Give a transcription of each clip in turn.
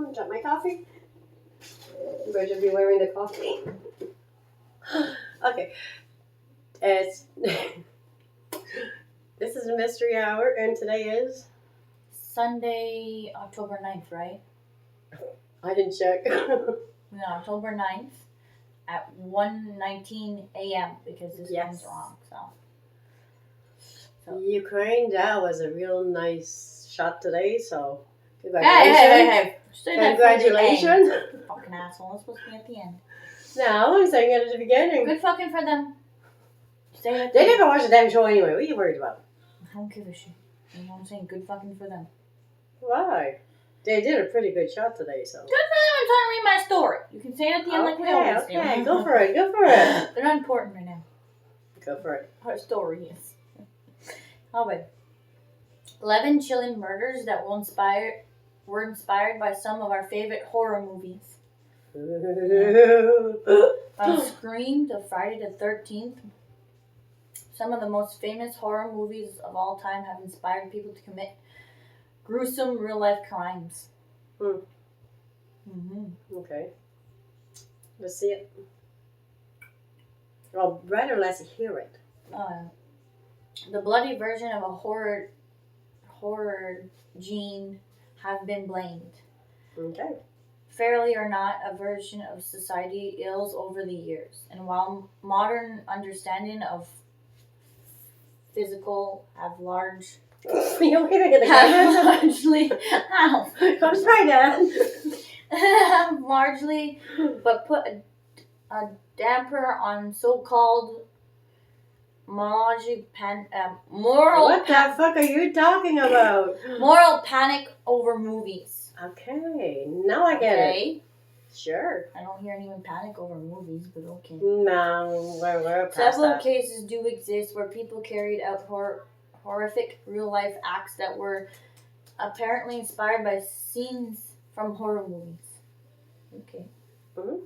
Oh, drop my coffee. Bridget be wearing the coffee. Okay. It's this is a mystery hour, and today is Sunday, October 9th, right? I didn't check. No, October 9th at 1:19 a.m. because this one's wrong. So. Ukraine, that was a real nice shot today, so congratulations. Hey. Congratulations. Fucking asshole. It's supposed to be at the end. No, I'm saying it at the beginning. Good fucking for them. They never watch the damn show anyway. What are you worried about? I don't give a shit. You know what I'm saying? Good fucking for them. Why? They did a pretty good shot today, so. Good for them. I'm trying to read my story. You can say it at the end like we always do. Okay, go for it. Go for it. They're not important right now. Go for it. Our story is. Oh, wait. 11 chilling murders that were inspired by some of our favorite horror movies. From Scream to Friday the 13th, some of the most famous horror movies of all time have inspired people to commit gruesome real-life crimes. Okay. Let's see it. Well, rather let's hear it. The bloody version of a horror gene have been blamed. Okay. Fairly or not, a version of society ills over the years. And while modern understanding of physical have largely... You're waving at the camera? Come try that. Have largely, but put a damper on so-called moral What the fuck are you talking about? Moral panic over movies. Okay, now I get it. Sure. I don't hear anyone panic over movies, but okay. No, we're past Several that. cases do exist where people carried out horrific real-life acts that were apparently inspired by scenes from horror movies. Okay. I'm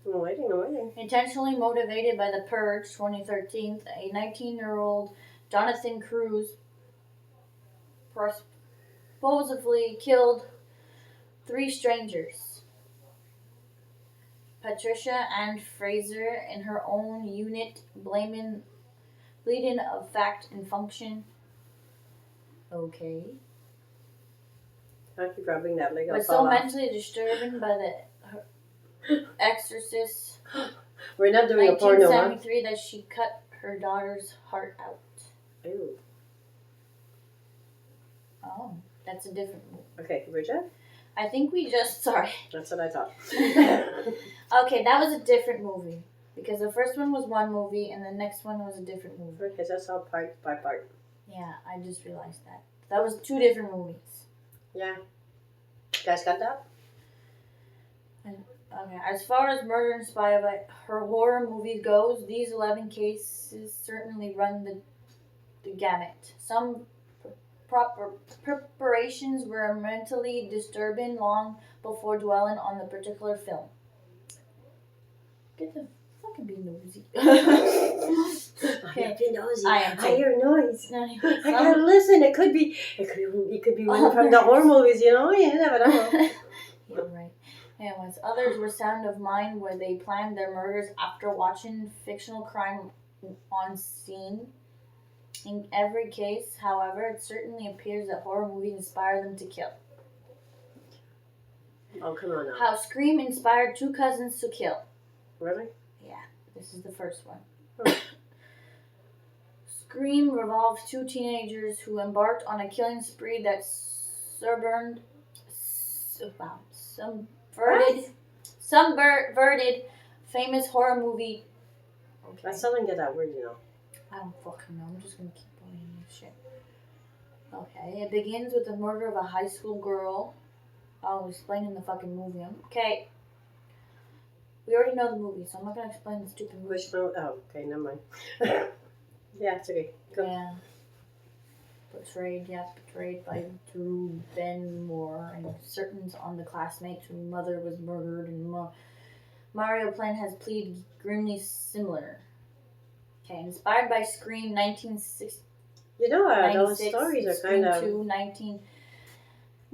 waiting. Intentionally motivated by The Purge, 2013, a 19-year-old Jonathan Cruz supposedly killed 3 strangers. Patricia Ann Fraser in her own unit, bleeding of fact and function. Okay. I keep rubbing that leg. But so mentally disturbed by the Exorcist. We're not doing a porno, huh? 1973 that she cut her daughter's heart out. Ew. Oh, that's a different movie. Okay, Bridget? I think we just... Sorry. That's what I thought. Okay, that was a different movie. Because the first one was one movie and the next one was a different movie. Okay, that's all part by part. Yeah, I just realized that. That was 2 different movies. Yeah. You guys got that? Okay, as far as murder inspired by her horror movies goes, these 11 cases certainly run the gamut. Some preparations were mentally disturbing long before dwelling on the particular film. Get the fucking be nosy. Okay. Be nosy. I am too. I hear noise. I gotta listen. It could be one from the horror movies, you know? You never know. Yeah, right. Anyways, others were sound of mind where they planned their murders after watching fictional crime on scene. In every case, however, it certainly appears that horror movies inspire them to kill. Oh, come on now. How Scream inspired 2 cousins to kill. Really? Yeah, this is the first one. Scream revolves 2 teenagers who embarked on a killing spree that subverted famous horror movie. Okay. I still didn't get that word, you know. I don't fucking know. I'm just gonna keep playing this shit. Okay, it begins with the murder of a high school girl. I'll explain in the fucking movie. Okay. We already know the movie, so I'm not gonna explain the stupid movie. Which one? Oh, okay, never mind. Yeah, it's okay. Go. Yeah. Betrayed by Drew Benmore and certain on the classmates whose mother was murdered, and Mario Plan has pleaded grimly similar. Okay, inspired by Scream 1960. You know, those stories are kind of... 19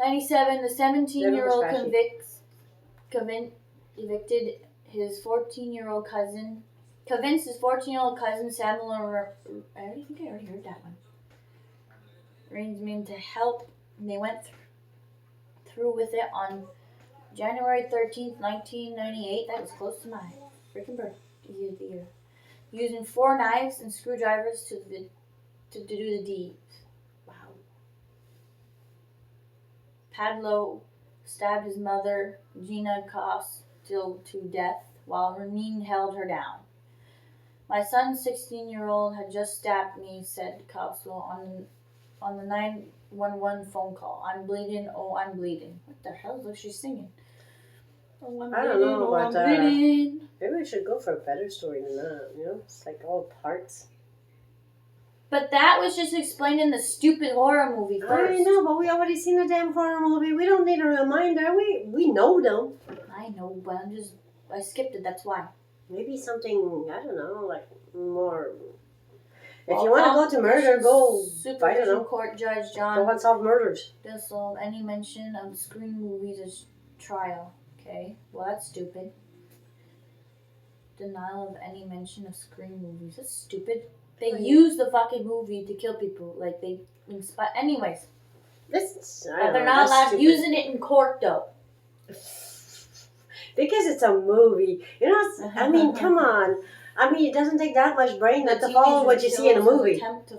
97. The 17-year-old Never evicted his 14-year-old cousin. Convinced his 14-year-old cousin Samuel. I think I already heard that one. Arrangement to help. And they went through with it on January 13th, 1998. That was close to my freaking birthday year. Using 4 knives and screwdrivers to do the deed. Wow. Padlo stabbed his mother, Gina Koss, to death while Renine held her down. My son's 16-year-old had just stabbed me, said Kossel on the 911 phone call. I'm bleeding, oh, I'm bleeding. What the hell is she singing? Oh, I don't know, but bleeding. maybe we should go for a better story than that. You know, it's like all parts. But that was just explained in the stupid horror movie first. I know, but we already seen the damn horror movie. We don't need a reminder. We know them. I know, but I skipped it. That's why. Maybe something, I don't know, like more. If you want to go to murder, go. I don't know. Court Judge Go John unsolved murders. Bissell any mention of Scream movies as trial. Okay, well that's stupid. Denial of any mention of Scream movies. That's stupid. They use the fucking movie to kill people. Like they inspire. Anyways, but they're not allowed using it in court though. Because it's a movie. You know, I mean, come on. I mean, it doesn't take that much brain to follow what you see in a movie. Attempt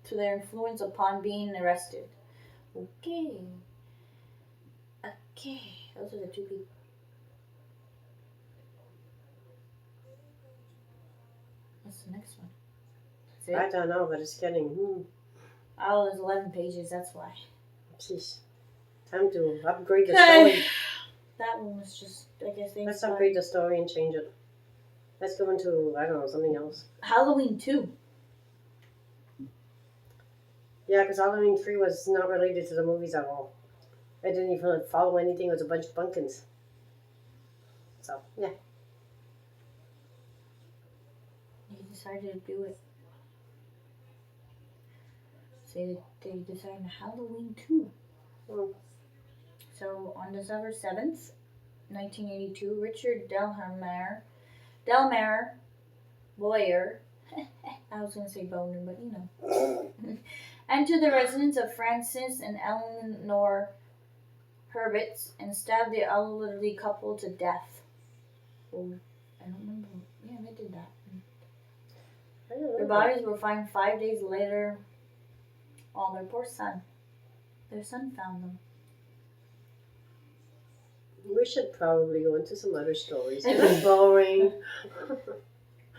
to their influence upon being arrested. Okay. Those are the 2 people. What's the next one? I don't know, but it's getting. Oh, there's 11 pages. That's why. Jeez. Time to upgrade the story. That one was just, I guess Let's upgrade the story and change it. Let's go into, I don't know, something else. Halloween 2. Yeah, because Halloween 3 was not related to the movies at all. I didn't even follow anything. It was a bunch of pumpkins. So, yeah. They decided to do it. So they decided Halloween 2. So on December 7th, 1982, Richard Delmare, lawyer, I was going to say Boner, but you know, entered the residence of Francis and Eleanor Hurwitz and stabbed the elderly couple to death. Oh, I don't remember. Yeah, they did that. Their bodies were found 5 days later. Oh, their poor son. Their son found them. We should probably go into some other stories. It's boring.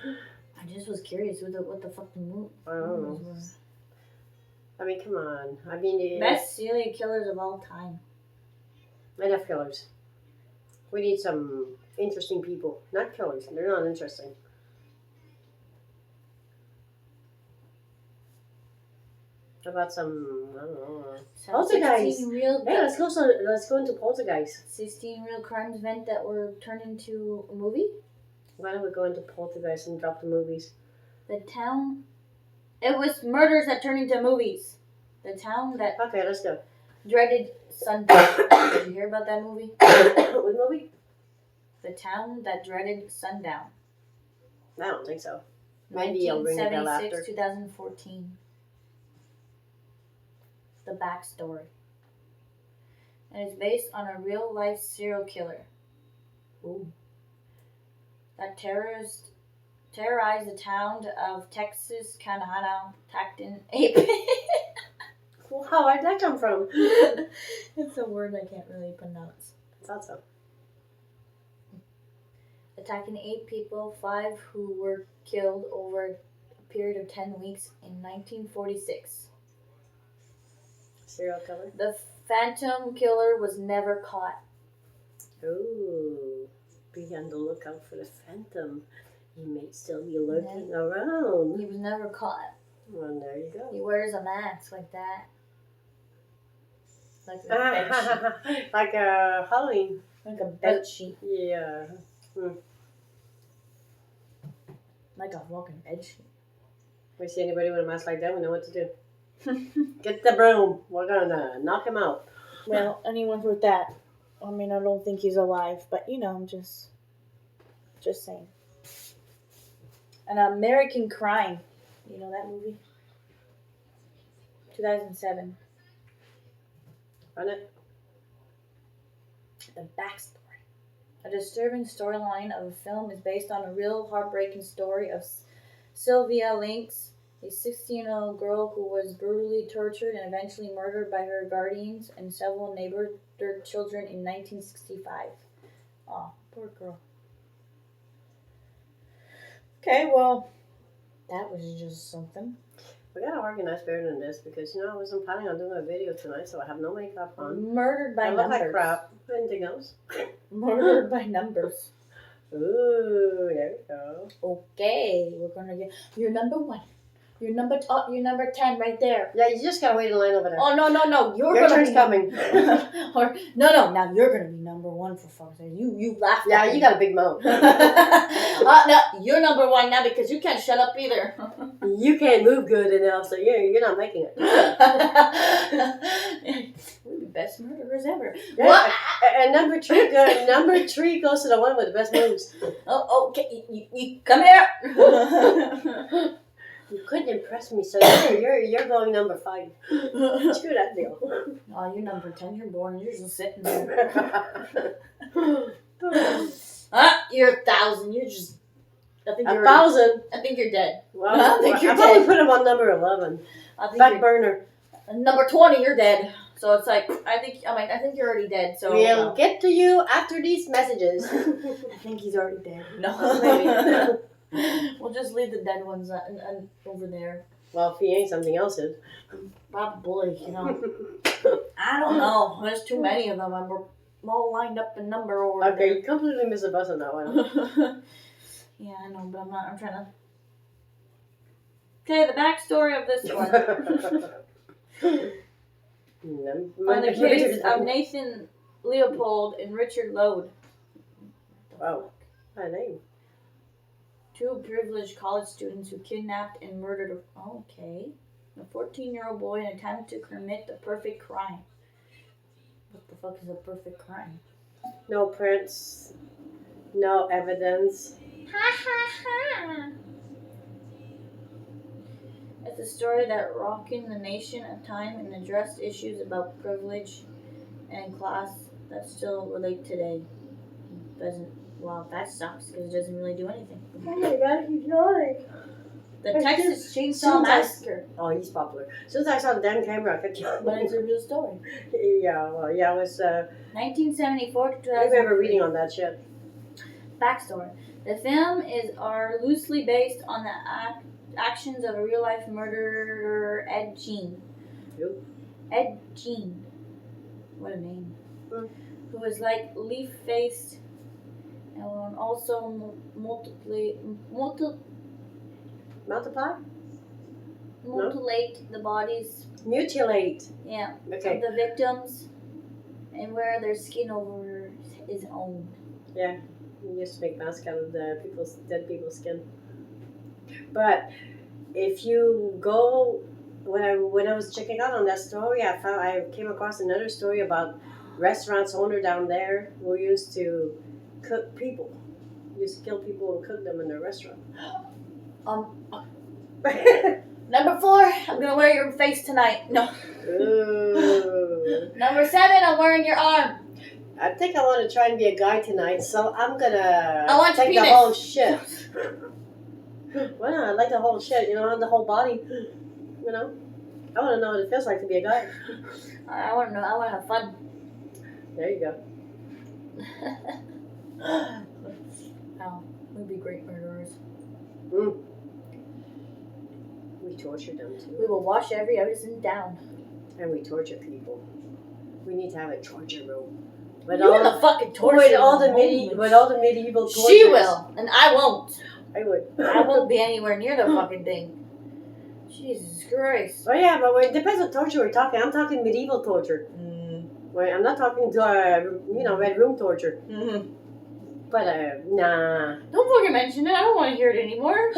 I just was curious what the fuck the movie was. I mean, come on. I mean, best serial killers of all time. Enough killers. We need some interesting people. Not killers. They're not interesting. How about some, I don't know, Poltergeist? Hey, let's go into Poltergeist. 16 real crime events that were turned into a movie? Why don't we go into Poltergeist and drop the movies? The town... It was murders that turned into movies. The town that... Okay, let's go. Dreaded sundown. Did you hear about that movie? What movie? The town that dreaded sundown. I don't think so. Maybe I'll bring it up after. 2014. The backstory. And it's based on a real-life serial killer. Ooh. That terrorized the town of Texas, Canada, Tacton, Ape. Wow, where'd that come from? It's a word I can't really pronounce. I thought so. Attacking 8 people, 5 who were killed over a period of 10 weeks in 1946. Serial killer? The Phantom Killer was never caught. Ooh, be on the lookout for the Phantom. He may still be lurking around. He was never caught. Well, there you go. He wears a mask like that. Like a bed sheet. Like a Halloween. Like a bed sheet. Yeah. Like a walking bed sheet. If we see anybody with a mask like that, we know what to do. Get the broom. We're gonna knock him out. Well, anyone with that. I mean, I don't think he's alive, but I'm just saying. An American Crime. You know that movie? 2007. On it. The backstory. A disturbing storyline of a film is based on a real heartbreaking story of Sylvia Lynx, a 16-year-old girl who was brutally tortured and eventually murdered by her guardians and several neighbor children in 1965. Oh, poor girl. Okay, well, that was just something. We gotta organize better than this because I wasn't planning on doing a video tonight, so I have no makeup on. Murdered by I look numbers. like crap. Anything else? Murdered by numbers. Ooh, there we go. Okay, we're gonna get you're number 1. You're number 10 right there. Yeah, you just gotta wait in line over there. Oh no, Your gonna turn's be coming. or no, now you're gonna be number 1 for fuck's sake. You laughed. Yeah, at you me. got a big mouth. No, you're number 1 now because you can't shut up either. You can't move good enough, so you're not making it. We're the best murderers ever. Yeah, What? And number 3 goes to the one with the best moves. Oh, okay. You come here. You couldn't impress me, so you're going number 5. Screw that deal. Oh, you're number 10. You're boring. You're just sitting there. You're 1,000. You're just. I think you're 1,000. I think you're dead. Well, I think you're I'll probably dead. put him on number 11. I think Back you're, burner. number 20. You're dead. So it's like I think you're already dead. So We'll get to you after these messages. I think he's already dead. No, Maybe. We'll just leave the dead ones over there. Well, if he ain't, something else is. Probably, I don't know. There's too many of them, and we're all lined up in number over Okay, you completely missed the bus on that one. there. Yeah, I know, but I'm trying to. Okay, the backstory of this one. On the case of Nathan Leopold and Richard Lode. Wow. My name. 2 privileged college students who kidnapped and murdered a 14-year-old boy and attempted to commit the perfect crime. What the fuck is a perfect crime? No prints. No evidence. Ha ha ha! It's a story that rocked the nation at the time and addressed issues about privilege and class that still relate today. Well, that sucks because it doesn't really do anything. Oh my god, he's dying. The Texas Chainsaw Massacre. Oh, he's popular. As soon as I saw the damn camera, I could But it's a real story. Yeah, well, yeah, it was, 1974 to 2000. I remember reading on that shit. Backstory. The film are loosely based on the actions of a real-life murderer, Ed Gein. Who? Ed Gein. What a name. Who was like leaf-faced and also mutilate the bodies. Mutilate. Yeah. Okay. Of the victims and wear their skin over his own. Yeah. You used to make masks out of the dead people's skin. But if you go, when I was checking out on that story, I came across another story about restaurants owner down there who used to cook people. Used to kill people and cook them in their restaurant. Number 4, I'm gonna wear your face tonight. No. Ooh. Number 7, I'm wearing your arm. I think I want to try and be a guy tonight, so I'm gonna take the penis. whole shit. Well, I like the whole shit, the whole body. I want to know what it feels like to be a guy. I want to know. I want to have fun. There you go. Oh, we'd be great murderers. We torture them too. We will wash every innocent down. And we torture people. We need to have a torture room. You're the fucking torture. With all the medieval tortures. She will, and I won't. I would. I won't be anywhere near the fucking thing. Jesus Christ. Oh yeah, but it depends what torture we're talking. I'm talking medieval torture. Wait, I'm not talking red room torture. Mm-hmm. But nah. Don't fucking mention it. I don't want to hear it anymore.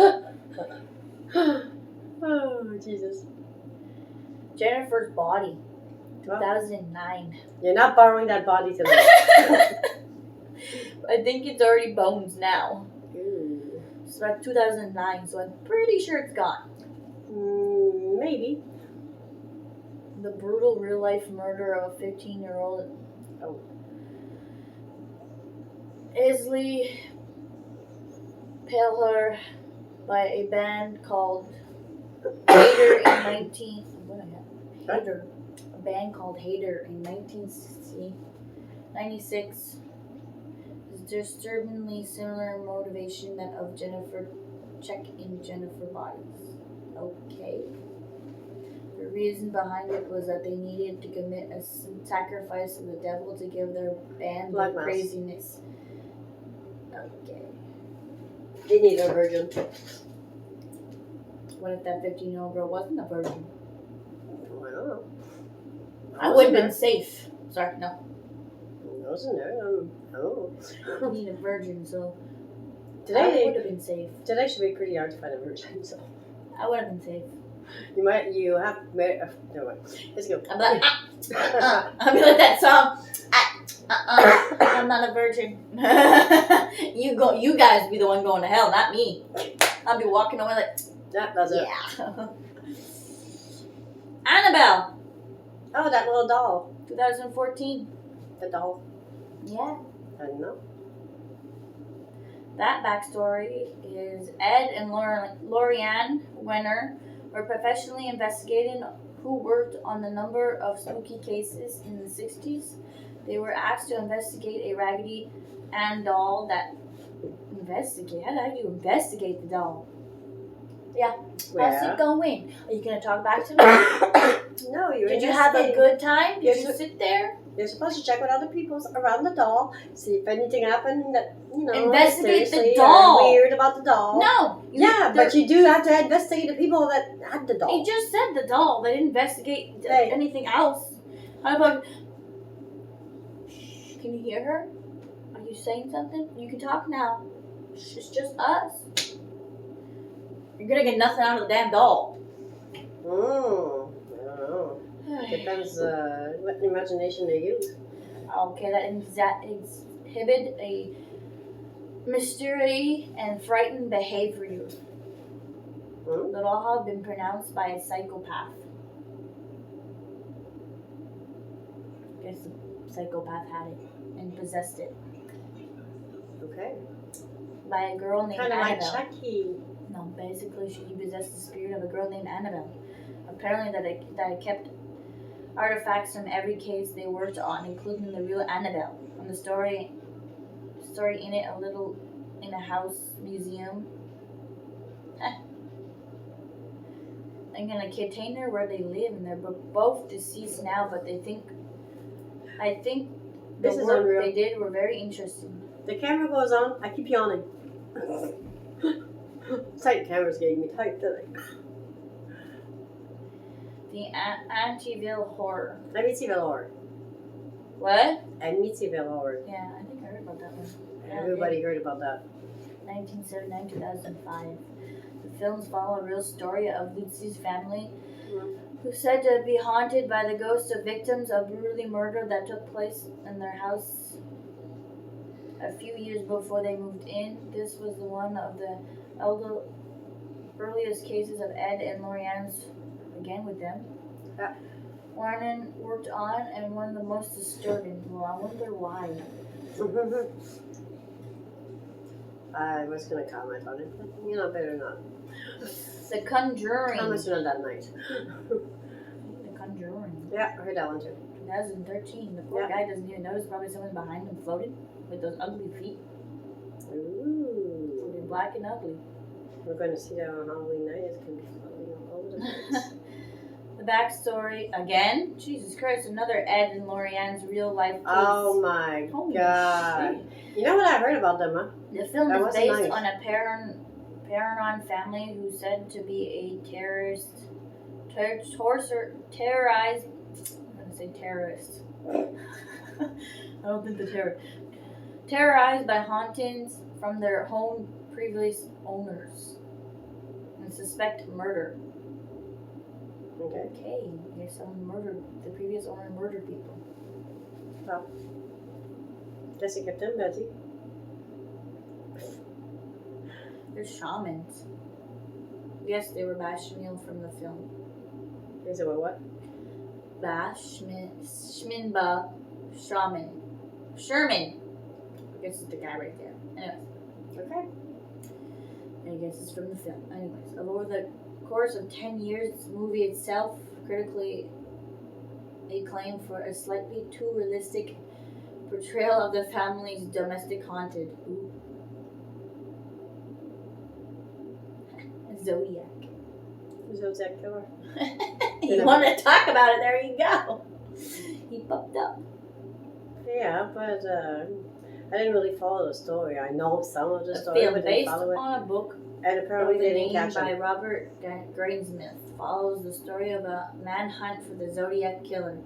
Oh Jesus. Jennifer's body. 2009. You're not borrowing that body tonight. I think it's already bones now. Ooh. It's about 2009, so I'm pretty sure it's gone. Maybe. The brutal real-life murder of a 15-year-old Isley Peller by a band called Hater in 19... What I have? Hater. A band called Hater in 1996 is disturbingly similar motivation that of Jennifer bodies. Okay. The reason behind it was that they needed to commit a sacrifice to the devil to give their band Black the mass. craziness. Okay. They need a virgin. What if that 15-year-old girl wasn't a virgin? I don't know. I would have been safe. Sorry, no. I wasn't there. Oh. I need a virgin, so I Today would have been safe. should be pretty hard to find a virgin. So I would have been safe. you have no way. Let's go. I'm like, I'll be like that song. I'm not a virgin. You guys be the one going to hell, not me. I'll be walking away like, That's it. yeah. Annabelle, Oh, that little doll. 2014. The doll. Yeah. I don't know. That backstory is Ed and Lorianne Wenner were professionally investigating who worked on the number of spooky cases in the 60s. They were asked to investigate a Raggedy Ann doll that... Investigate? How do you investigate the doll? Yeah. How's it going? Are you going to talk back to me? No, you're Did you have a good time? Did you sit there? You're supposed to check with other people around the doll, see if anything happened that, Investigate the seriously doll. or weird about the doll. No. But you do have to investigate the people that had the doll. He just said the doll. They didn't investigate Hey. anything else. How about... Shh, can you hear her? Are you saying something? You can talk now. Shh, it's just us. You're gonna get nothing out of the damn doll. I don't know. Depends what imagination they use. Okay, that exhibit a mystery and frightened behavior. The doll had been pronounced by a psychopath. I guess the psychopath had it and possessed it. Okay. By a girl named Kind of like Annabelle. Chucky. No, basically he possessed the spirit of a girl named Annabelle. Apparently that it kept artifacts from every case they worked on, including the real Annabelle. And the story in it in a house museum. And in a container where they live, and they're both deceased now, but I think the This is work unreal. they did were very interesting. The camera goes on. I keep yawning. Tight cameras getting me tight today. The Amityville Horror. Amityville Horror. What? Amityville Horror. Yeah, I think I heard about that one. Everybody heard about that. 1979-2005. The films follow a real story of Lucy's family, who said to be haunted by the ghosts of victims of brutally murder that took place in their house a few years before they moved in. This was one of the earliest cases of Ed and Lorianne's, again with them, Warren worked on, and one of the most disturbing. Well, I wonder why. I was going to comment on it, but better not. The Conjuring. Comments are not that nice. The Conjuring. Yeah, I heard that one too. 2013. The poor guy doesn't even notice. Probably someone behind him floating with those ugly feet. Ooh. They're black and ugly. We're going to see that on Halloween night. It's going to be floating all over the place. The backstory again. Jesus Christ! Another Ed and Lorianne's real life case. Oh my Holy God! shit. You know what I heard about them, huh? The film That is wasn't based nice. on a Perron family who's said to be a terrorist. Terrorized. I'm gonna say terrorist. I don't think the terrorized by hauntings from their home previous owners and suspect murder. Okay. Okay, I guess someone murdered, the previous owner murdered people. Guess you kept them busy. They're shamans. Yes, they were Bashmil from the film. Is it what? Shminba Shaman. Sherman. I guess it's the guy right there. Anyways. Okay. I guess it's from the film. Anyways, over the course of 10 years, the movie itself critically acclaimed for a slightly too realistic portrayal of the family's domestic haunted. Ooh. Zodiac. Zodiac killer. You want to talk about it? There you go. He popped up. Yeah, but I didn't really follow the story. I know some of the A story, film but didn't based follow it. on a book And apparently with they a didn't name catch by him. Robert Grainsmith follows the story of a manhunt for the Zodiac Killer,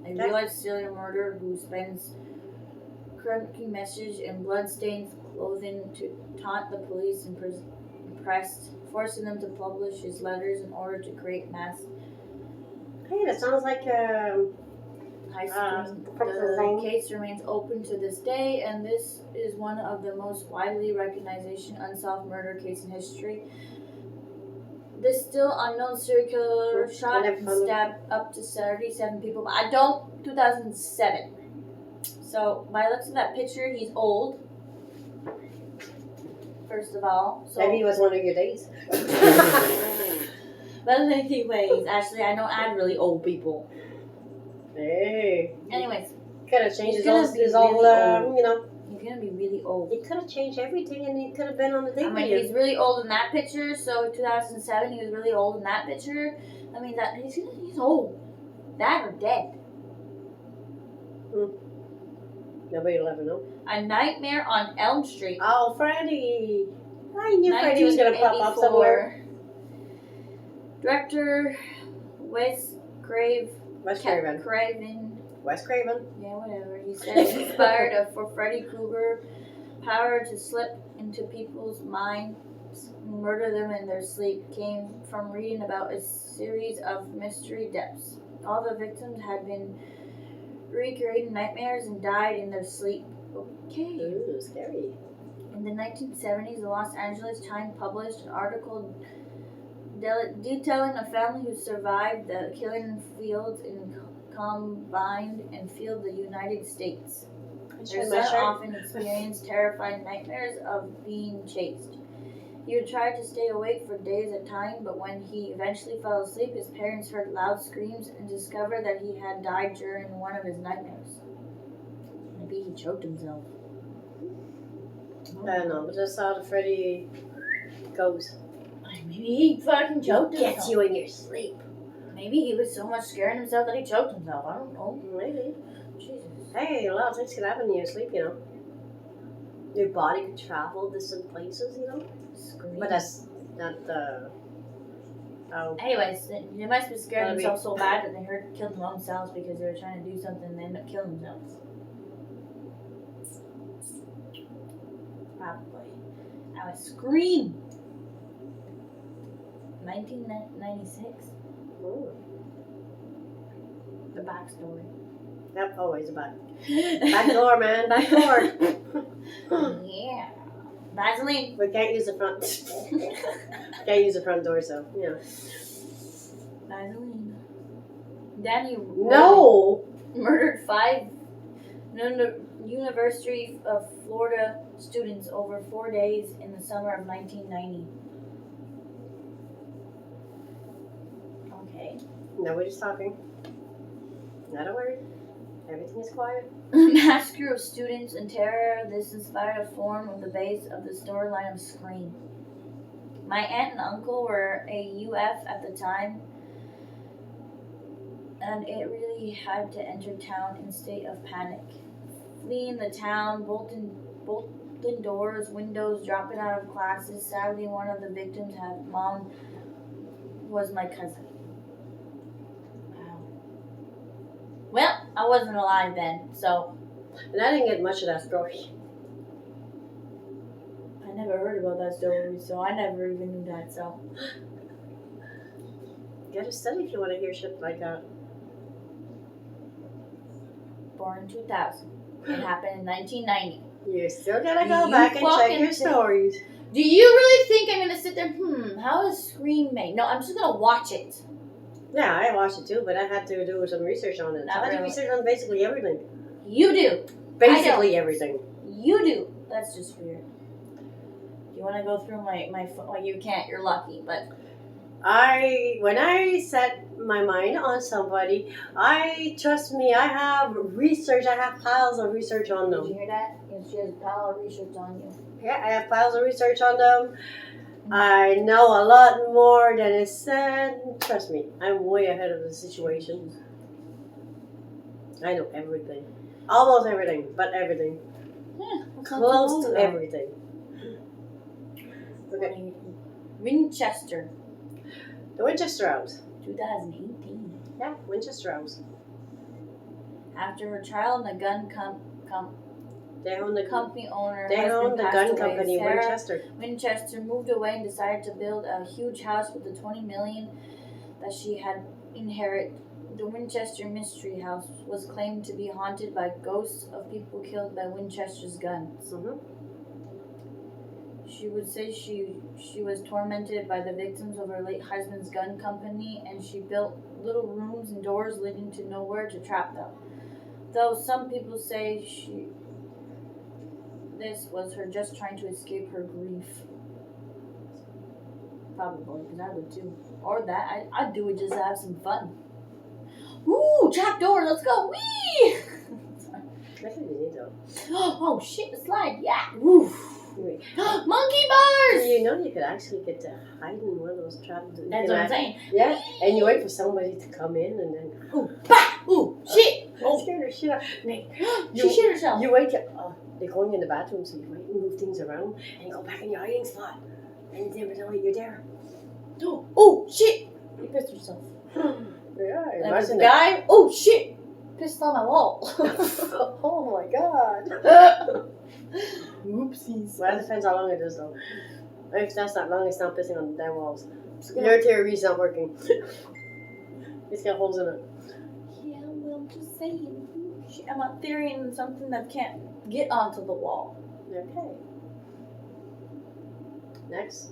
a real-life serial murderer who spends cryptic messages and blood-stained clothing to taunt the police and press, forcing them to publish his letters in order to create mass Hey, that sounds like high school. The case remains open to this day, and this is one of the most widely recognized unsolved murder case in history. This still unknown serial killer shot and stabbed up to 37 people. I don't. 2007. So by the looks of that picture, he's old. First of all, so maybe it was one of your days. But anyways, actually, I don't add really old people. Hey. Anyways, Could have changed He's his old, gonna be really old. you know. he's gonna be really old. He could have changed everything, and he could have been on the date I with mean, you. he's really old in that picture. So 2007, he was really old in that picture. I mean, that he's old. That or dead. Nobody will ever know. A Nightmare on Elm Street. Oh, Freddie! I knew Freddie was gonna pop up somewhere. 1984. Director Wes Craven. Wes Craven. Wes Craven. Yeah, whatever. He said it inspired for Freddy Krueger power to slip into people's minds, murder them in their sleep, came from reading about a series of mystery deaths. All the victims had been recreating nightmares and died in their sleep. Okay. Ooh, scary. In the 1970s, the Los Angeles Times published an article detailing a family who survived the killing fields in Combine and Field, the United States. Their son often experienced terrifying nightmares of being chased. He would try to stay awake for days at a time, but when he eventually fell asleep, his parents heard loud screams and discovered that he had died during one of his nightmares. Maybe he choked himself. I don't know, but that's how the Freddy goes. Maybe he fucking choked himself. Gets you in your sleep. Maybe he was so much scaring himself that he choked himself. I don't know. Maybe. Jesus. Hey, a lot of things can happen in your sleep, you know. Your body can travel distant places, you know. Scream. But that's not the. Anyways, they must be scaring themselves so bad that they killed themselves because they were trying to do something and they ended up killing themselves. Probably. I would scream. 1996. Oh. The backstory. Yep, always a back. Back door, man. Back door. Yeah. Vaseline. We can't use the front. Can't use the front door, so yeah. Vaseline. Danny. No. Murdered 5 University of Florida students over 4 days in the summer of 1990. Okay. Nobody's talking. Not a word. Everything is quiet. Massacre of students and terror. This inspired a form of the base of the storyline of Scream. My aunt and uncle were a UF at the time, and it really had to enter town in a state of panic. Fleeing the town, bolting doors, windows, dropping out of classes. Sadly, one of the victims had mom was my cousin. Wow. Well, I wasn't alive then, so. And I didn't get much of that story. I never heard about that story, so I never even knew that, so. Get a study if you want to hear shit like that. Born in 2000. It happened in 1990. You still gotta go You back and check fucking your think- stories. Do you really think I'm gonna sit there? How is Scream made? No, I'm just gonna watch it. Yeah, I watched it too, but I had to do some research on it. Not I had to really. research on basically everything. You do. Basically everything. You do. That's just weird. Do you want to go through my well, you can't. You're lucky, but When I set my mind on somebody, trust me, I have research. I have piles of research on did you them. hear that? Yes, she has a pile of research on you. Yeah, I have piles of research on them. I know a lot more than is said. Trust me, I'm way ahead of the situation. I know everything. Almost everything, but everything. Yeah, Close to everything. Okay. Winchester, The Winchester House. 2018. Yeah, Winchester House. After her child and the gun They own the company owner They husband own the passed gun away, company, Sarah Winchester. Winchester moved away and decided to build a huge house with the $20 million that she had inherited. The Winchester Mystery House was claimed to be haunted by ghosts of people killed by Winchester's guns. Mm-hmm. She would say she was tormented by the victims of her late husband's gun company, and she built little rooms and doors leading to nowhere to trap them. Though some people say this was her just trying to escape her grief. Probably, because I would too. Or that, I'd do it just to have some fun. Ooh, trap door, let's go, whee! Sorry. I think you need though. Oh shit, the slide, yeah! Woof! Wait. Monkey bars! You know you could actually get to hide in one of those traps. That's what I'm saying. Yeah, and you wait for somebody to come in and then... Ooh, bah! Ooh, shit! Oh, scared her shit out. Wait, She shit herself. You wait till... they're going in the bathroom, so you wait and move things around and you go back in your hiding spot. And you never know you're there. Oh, shit! You pissed yourself. Yeah, There was a imagine guy. Oh, shit! Pissed on my wall. Oh my god. Oopsies. Well, it depends how long it is though. If that's not long, it's not pissing on their walls. Your theory's not working. It's got holes in it. Yeah, well, I'm just saying. Shit, I'm not theorying something that can't get onto the wall. Okay. Next.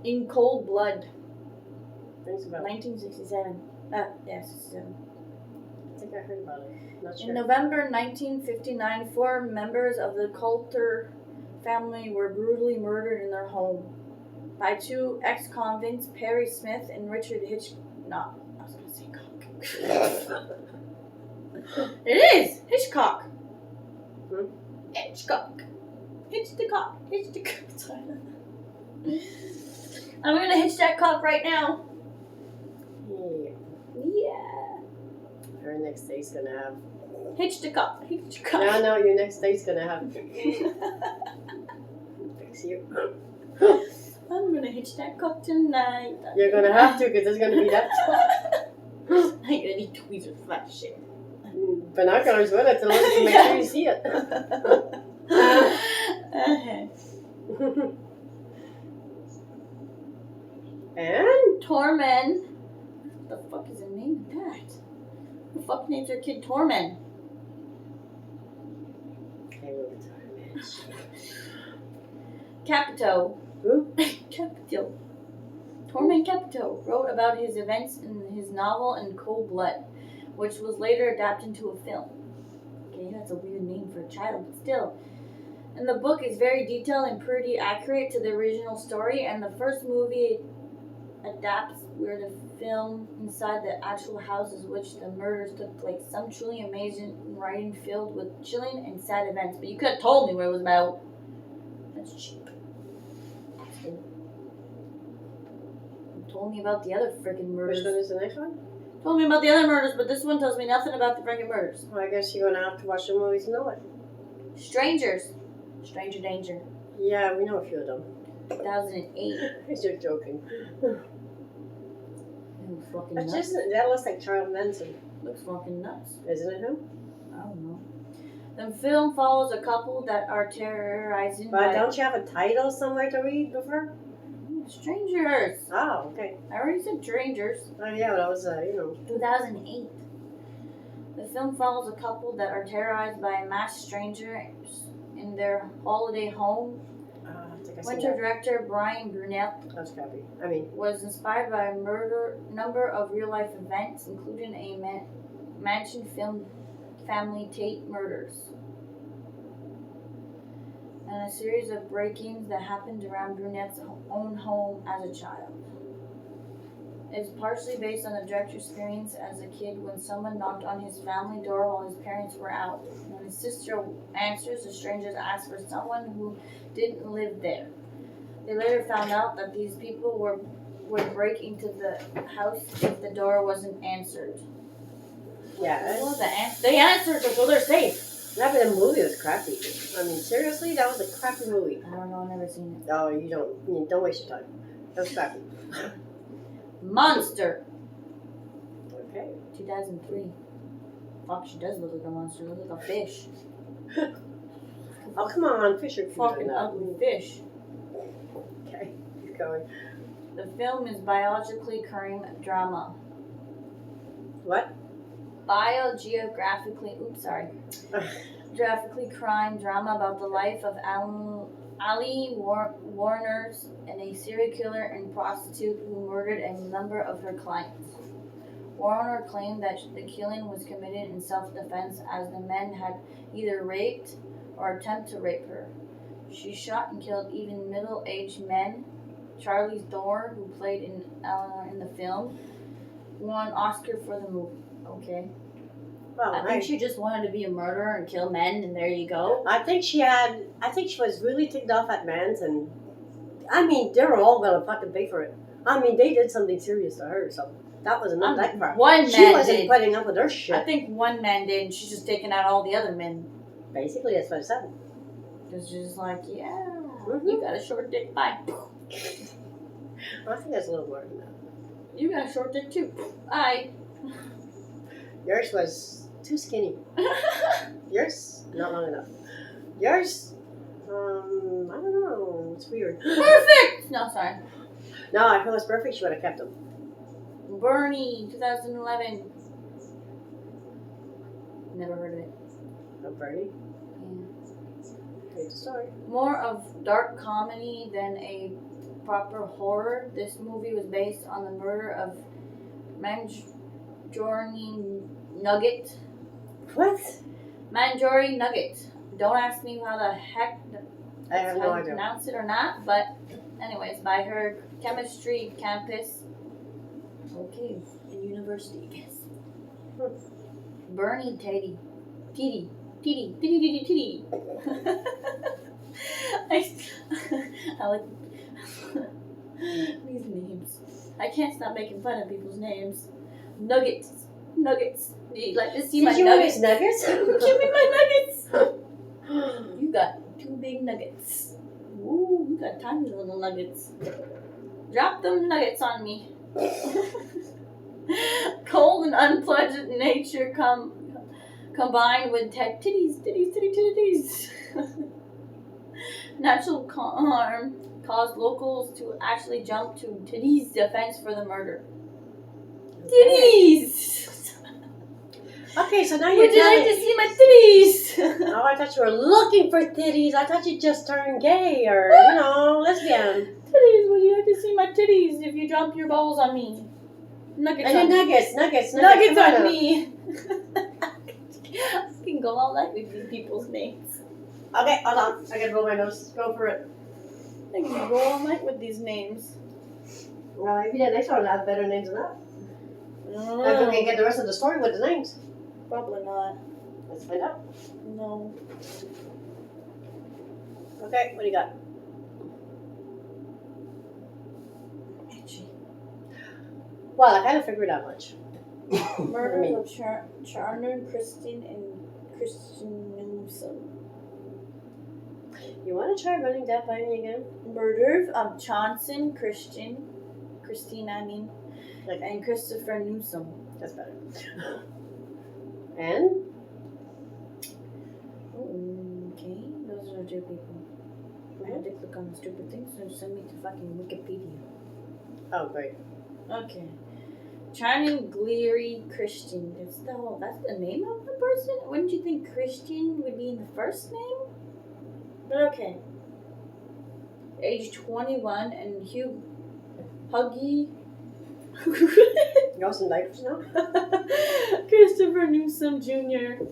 In Cold Blood, Thanks about it. 1967. Yeah, 67. I think I heard about it. Not In sure. November 1959, 4 members of the Coulter family were brutally murdered in their home by 2 ex-convicts, Perry Smith and Richard Hitchcock. No, I was going to say cock. It is! Hitchcock. Hmm? Hitchcock. Hitch the cock. Hitch the cock. Sorry. I'm going to hitch that cock right now. Yeah. Yeah. Our next day's gonna have. Hitch the cock. Hitch the cock. No, your next day's gonna have. Fix you. I'm gonna hitch that cock tonight. You're gonna have to, because there's gonna be that. I'm gonna need tweezers for that shit. Binoculars with it to look to make sure you see it. And? Tormen. What the fuck is the name of that? Who the fuck names their kid Tormen? I will retirement. Capito. Who? Capito. Tormen Capito wrote about his events in his novel In Cold Blood, which was later adapted into a film. Okay, that's a weird name for a child, but still. And the book is very detailed and pretty accurate to the original story, and the first movie adapts where the film inside the actual houses which the murders took place. Some truly amazing writing filled with chilling and sad events, but you could have told me what it was about. That's cheap. You told me about the other freaking murders. Which one is the next one? Told me about the other murders, but this one tells me nothing about the freaking murders. Well, I guess you're gonna have to watch the movies to know it. Strangers. Stranger Danger. Yeah, we know a few of them. 2008. He's just joking. Fucking That's nuts. just, that looks like Charles Manson. Looks fucking nuts. Isn't it him? I don't know. The film follows a couple that are terrorizing But by... don't you have a title somewhere to read before? Strangers. Oh, okay. I already said Strangers. Oh, yeah, but I was, 2008. The film follows a couple that are terrorized by a masked stranger in their holiday home. I think I Winter director Brian Brunel That's crappy. was inspired by a number of real-life events, including a mansion film family Tate murders and a series of break-ins that happened around Brunet's own home as a child. It is partially based on the director's experience as a kid when someone knocked on his family door while his parents were out. When his sister answers, the strangers ask for someone who didn't live there. They later found out that these people would break into the house if the door wasn't answered. Yeah. What was the they answered it, so they're safe. That the movie was crappy. Seriously, that was a crappy movie. I don't know, I've never seen it. Oh, you don't waste your time. That was crappy. Monster. Okay. 2003. Fuck, she does look like a monster. Look like a fish. Oh, come on, fish are cute. Fucking ugly fish. Okay, keep going. The film is biologically crime drama. What? Geographically crime drama about the life of Ali Warners, and a serial killer and prostitute who murdered a number of her clients. Warner claimed that the killing was committed in self-defense as the men had either raped or attempted to rape her. She shot and killed even middle-aged men. Charlize Theron, who played in Eleanor in the film, won an Oscar for the movie. Okay. Well, I think she just wanted to be a murderer and kill men, and there you go. I think she was really ticked off at Mans, and they were all gonna fucking pay for it. They did something serious to her, so that was not that part. She wasn't putting up with her shit. I think one man did, and she's just taking out all the other men. Basically, that's what I said. It's just like, you got a short dick, bye. I think that's a little more than that. You got a short dick too, bye. Yours was too skinny. Yours, not long enough. Yours, I don't know. It's weird. Perfect! No, sorry. No, if it was perfect, she would have kept them. Bernie, 2011. Never heard of it. Oh, Bernie? Yeah. Great story. More of dark comedy than a proper horror. This movie was based on the murder of Marjorie Nugget. What? Marjorie Nugget. Don't ask me how the heck I have no idea. Pronounce it or not, but anyways, by her chemistry campus. Okay, in university, I guess. Bernie Teddy. Titty. I like these names. I can't stop making fun of people's names. Nuggets. You'd like to see my nuggets? Nuggets? Give me my nuggets. You got 2 big nuggets. Ooh, you got tiny little nuggets. Drop them nuggets on me. Cold and unpleasant nature combined with titties. Natural harm caused locals to actually jump to Titties' defense for the murder. Titties! Okay, so now you're Would you like to see my titties? Oh, I thought you were looking for titties. I thought you just turned gay or, lesbian. Titties, would you like to see my titties if you drop your balls on me? Nuggets and on me. Nuggets On me. I can go all night with these people's names. Okay, hold on. I gotta blow my nose. Go for it. I can go all night with these names. Well, maybe the next one will have better names than that. Maybe we can get the rest of the story with the names. Probably not. Let's find out. No. Okay, what do you got? Itchy. Well, I kind of figured out much. Murders of Charner, Kristen, and Christian Newsom. You want to try running that by me again? Murders of Christina, and Christopher Newsom. That's better. And? Okay, those are 2 people. I had to click on the stupid thing, so send me to fucking Wikipedia. Oh, great. Okay. Channing Gleary Christian. That's the name of the person? Wouldn't you think Christian would be in the first name? But okay. Age 21 and Huggy. You also diapers now? Christopher Newsom Jr.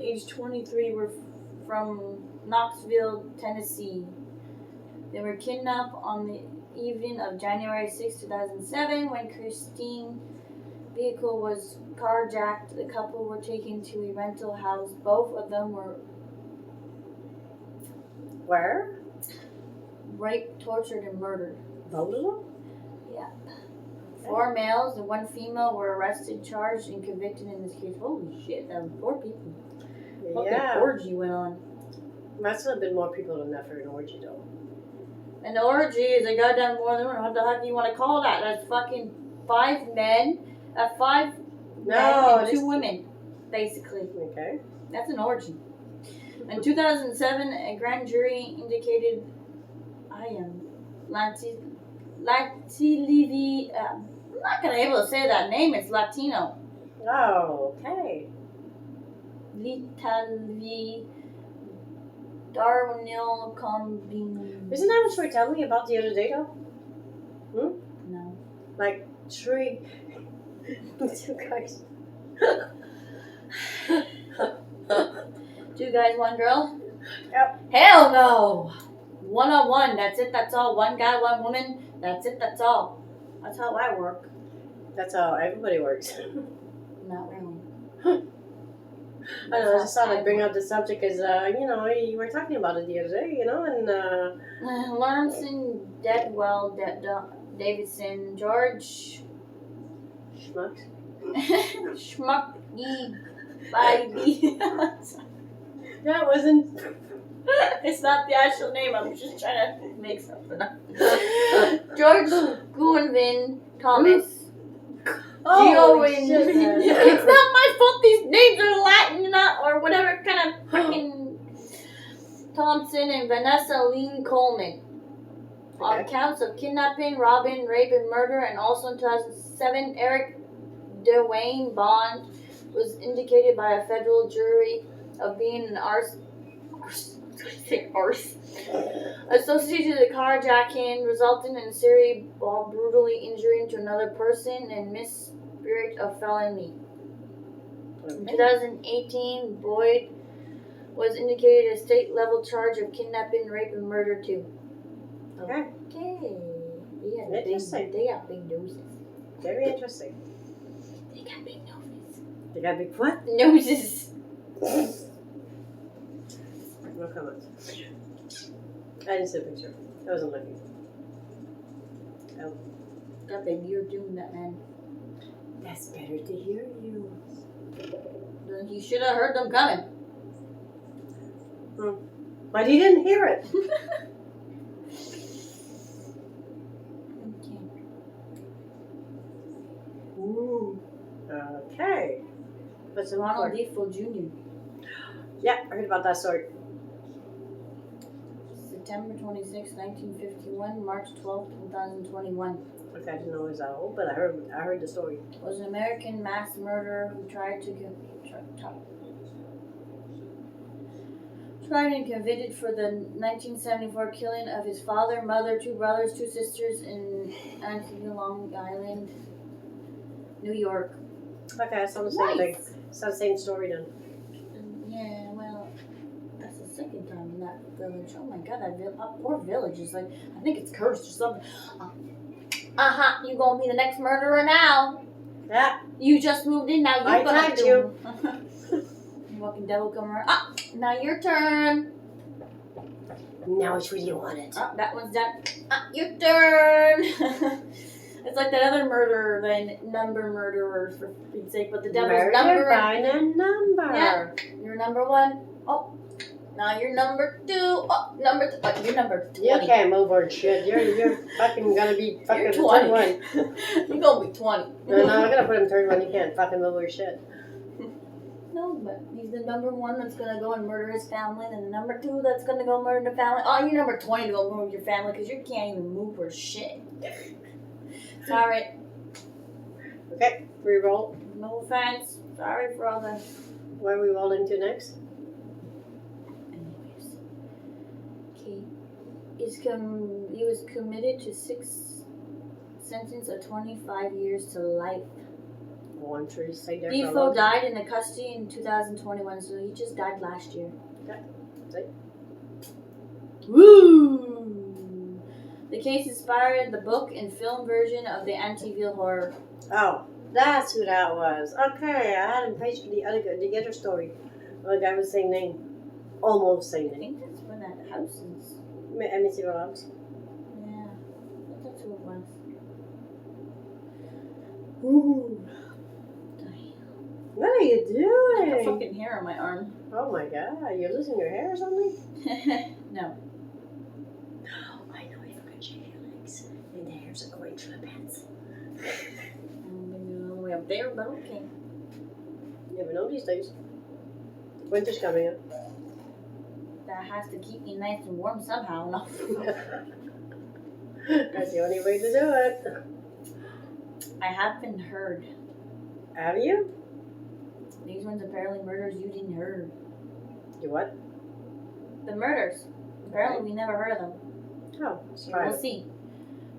Age 23 were from Knoxville, Tennessee. They were kidnapped on the evening of January 6, 2007 when Christine's vehicle was carjacked. The couple were taken to a rental house. Both of them were Where? raped, tortured, and murdered. Both of them? Yeah. 4 males and 1 female were arrested, charged, and convicted in this case. Holy shit, that was 4 people. Fucking orgy went on. That's a bit more people than that for an orgy, though. An orgy is a goddamn more than one. What the heck do you want to call that? That's fucking 5 men, 5 men and 2 women, basically. Okay. That's an orgy. In 2007, a grand jury indicated Latilivi. I'm not gonna be able to say that name. It's Latino. Oh, okay. Litali Darwinil Combin. Isn't that what you were telling me about the other day, though? No. Like, 3... 2 guys. 2 guys, 1 girl? Yep. Hell no! 1-on-1. That's it. That's all. 1 guy, 1 woman. That's it. That's all. That's how I work. That's how everybody works. Not really. I know, I just thought I'd bring up the subject because, you were talking about it the other day, and, Lawrence Deadwell, Davidson, George Schmucks. Schmucky Baby. That wasn't... It's not the actual name. I'm just trying to make something up. George Goodwin Thomas. Oh, It's shit. not my fault. These names are Latin, or whatever kind of freaking Thompson and Vanessa Lynn Coleman. On counts of kidnapping, robbing, rape, and murder, and also in 2007, Eric Dwayne Bond was indicated by a federal jury of being an associated with carjacking, resulting in serious while brutally injuring to another person, and misprision of felony. In 2018, Boyd was indicated a state-level charge of kidnapping, rape, and murder too. Okay. Interesting. They got big noses. Very interesting. They got big noses. They got big what? Noses. No comments. I didn't see a picture. I wasn't looking. Oh. Got big. You're doing that, man. That's better to hear you. Then you should have heard them coming. But he didn't hear it. Ooh. Okay. What's Ronald Defoe Jr. Yeah, I heard about that story. September 26, 1951, March 12, 2021. Okay, I didn't know it was that old, but I heard the story. Was an American mass murderer who tried and convicted for the 1974 killing of his father, mother, 2 brothers, 2 sisters in Antigua, Long Island, New York. Okay, it's on the same thing. It's the same story then. Yeah, well, that's the second time in that village. Oh my god, that poor village is like, I think it's cursed or something. You gonna be the next murderer now. Yeah. You just moved in, now you're gonna tagged do you. Fucking devil come around. Now your turn. Now which way do you want it? That one's done. Your turn. It's like that other murderer, the number murderer, for Pete's sake, but the devil's Murder number. by a number. Yeah. You're number 1. Oh. Now you're number 2. Oh, number 3. You're number 20. You can't move or shit. You're fucking gonna be fucking You're 20. 21. You're gonna be 20. No, I'm gonna put him 31. You can't fucking move or shit. No, but he's the number 1 that's gonna go and murder his family, and the number 2 that's gonna go murder the family. Oh, you're number 20 to go murder your family because you can't even move or shit. Sorry. Okay, re-roll. No offense. Sorry for all the... Where are we rolling to next? Anyways. Okay. He was committed to sentence of 25 years to life. Oh, I'm sure you stayed there for a Defoe long time. died in the custody in 2021, so he just died last year. Okay. See? Woo! The case inspired the book and film version of the Amityville Horror. Oh, that's who that was. Okay, I had him page for the other story. The guy was same name. Almost same I name. think that's when that house is. Let me see what else. Yeah, I thought that's who it was. Ooh. What are you I got doing? fucking hair on my arm. Oh my god, you're losing your hair or something? No. I know if I can shave your legs and the hairs are going through the pants. I'm gonna go all the way up there, but okay. You never know these days. Winter's coming up. That has to keep me nice and warm somehow. No. That's the only way to do it. I have been heard. Have you? These ones apparently murders you didn't heard. You what? The murders. Apparently we never heard of them. Oh, We'll see.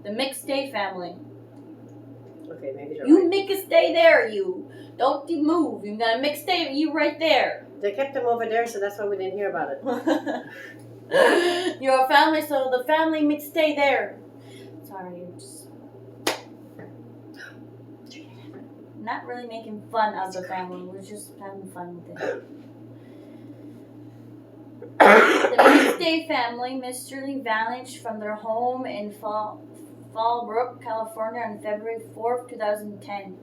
The McStay family. Okay, maybe you're You right. make a stay there, you. Don't you move. You got a McStay, you right there. They kept them over there, so that's why we didn't hear about it. You're a family, so the family McStay there. Sorry, I'm just not really making fun of the family. We're just having fun with it. The McStay family mysteriously vanished from their home in Fallbrook, California on February 4th, 2010.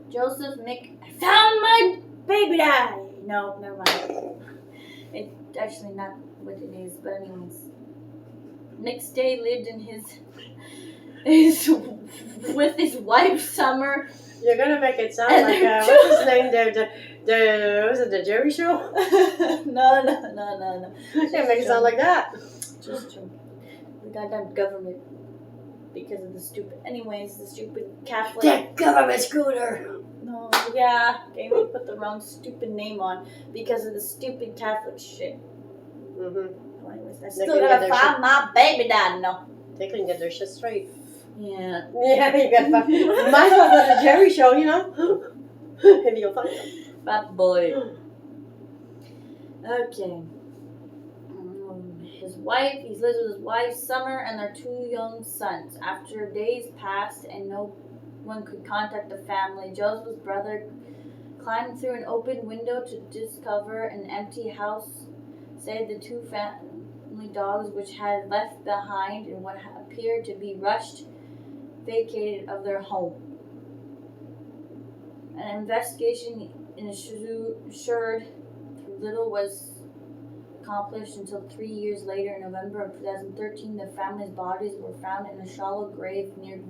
Joseph I found my baby die! No, never mind. It's actually not what it is, but anyways. McStay lived in his with his wife Summer. You're gonna make it sound like what's his name? Was it the Jerry Show? No. You can't make it sound like that. Just joking. The goddamn government, because of the stupid. Anyways, the stupid Catholic. That government scooter. No, yeah, they put the wrong stupid name on because of the stupid Catholic shit. Mm-hmm. Anyways, I They still couldn't get gotta their find my baby dad. No. They couldn't get their shit straight. Yeah. Yeah, you gotta find. Might as well go to the Jerry Show, you know. If you'll find them. Bad boy. Okay. He lives with his wife Summer and their 2 young sons. After days passed and no one could contact the family, Joseph's brother climbed through an open window to discover an empty house, said the 2 family dogs, which had left behind in what appeared to be rushed, vacated of their home. An investigation ensured little was accomplished until 3 years later, in November of 2013, the family's bodies were found in a shallow grave near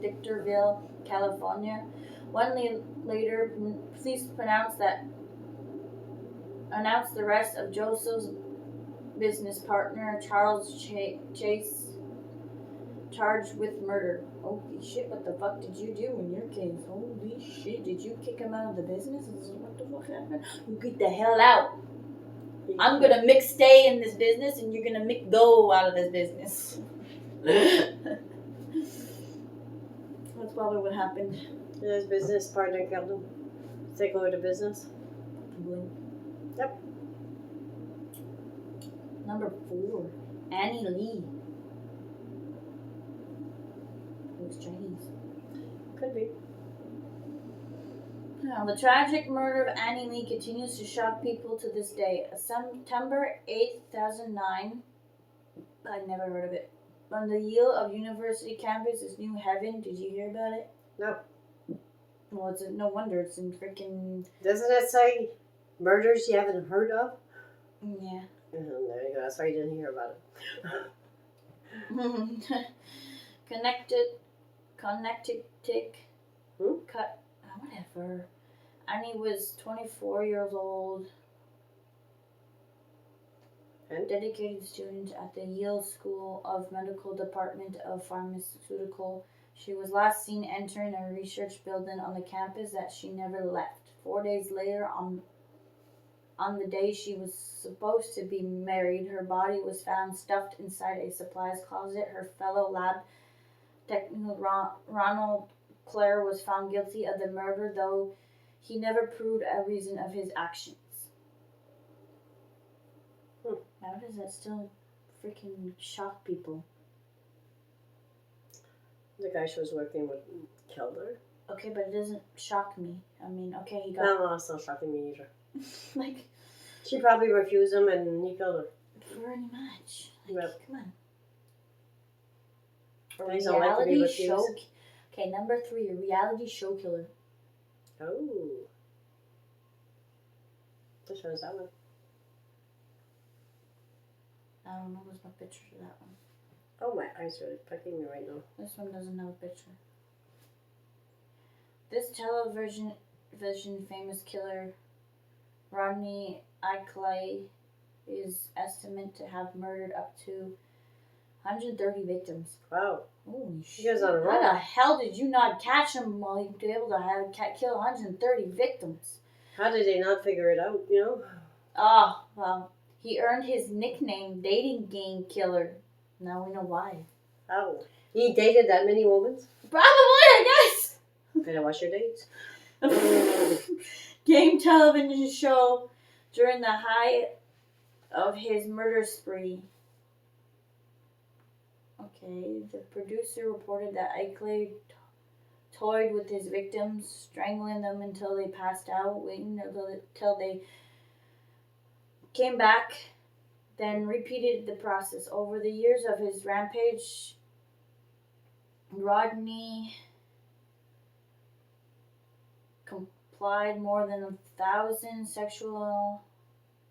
Victorville, California. 1 year later, police announced the arrest of Joseph's business partner, Charles Chase, charged with murder. Holy shit, what the fuck did you do in your case? Holy shit, did you kick him out of the business? What the fuck happened? You get the hell out. I'm gonna stay in this business and you're gonna go out of this business. That's probably what happened. His business partner killed him. Take over the business. Yep. Number 4, Annie Lee. It was Chinese. Could be. Now, the tragic murder of Annie Lee continues to shock people to this day. September 8th, 2009. I'd never heard of it. On the Yale of University campus is New Haven. Did you hear about it? No. Well, no wonder it's in freaking... Doesn't it say murders you haven't heard of? Yeah. There you go. That's why you didn't hear about it. Connecticut. Whatever. Annie was 24 years old. And? Dedicated student at the Yale School of Medical Department of Pharmaceutical. She was last seen entering a research building on the campus that she never left. 4 days later, on the day she was supposed to be married, her body was found stuffed inside a supplies closet. Her fellow lab technician Ronald Clare was found guilty of the murder, though he never proved a reason of his actions. How does that still freaking shock people? The guy she was working with killed her. Okay, but it doesn't shock me. I mean, okay, he got... No, it's not shocking me either. like... She probably refused him and he killed her. Pretty much. Like, Yep. Come on. Guys don't like to be refused. show... Okay, number 3, a reality show killer. Oh. Which one is that one? I don't know, there's no picture of that one. Oh, my eyes are fucking me right now. This one doesn't have a picture. This television famous killer, Rodney Ickley, is estimated to have murdered up to 130 victims. Wow. Holy He shit. goes on a roll. How the hell did you not catch him while he was able to kill 130 victims? How did they not figure it out, you know? Ah, well, he earned his nickname Dating Game Killer. Now we know why. Oh. He dated that many women? Probably, I guess. Better watch your dates. Game television show during the height of his murder spree. Okay, the producer reported that Ickley toyed with his victims, strangling them until they passed out, waiting until they came back, then repeated the process. Over the years of his rampage, Rodney complied more than 1,000 sexual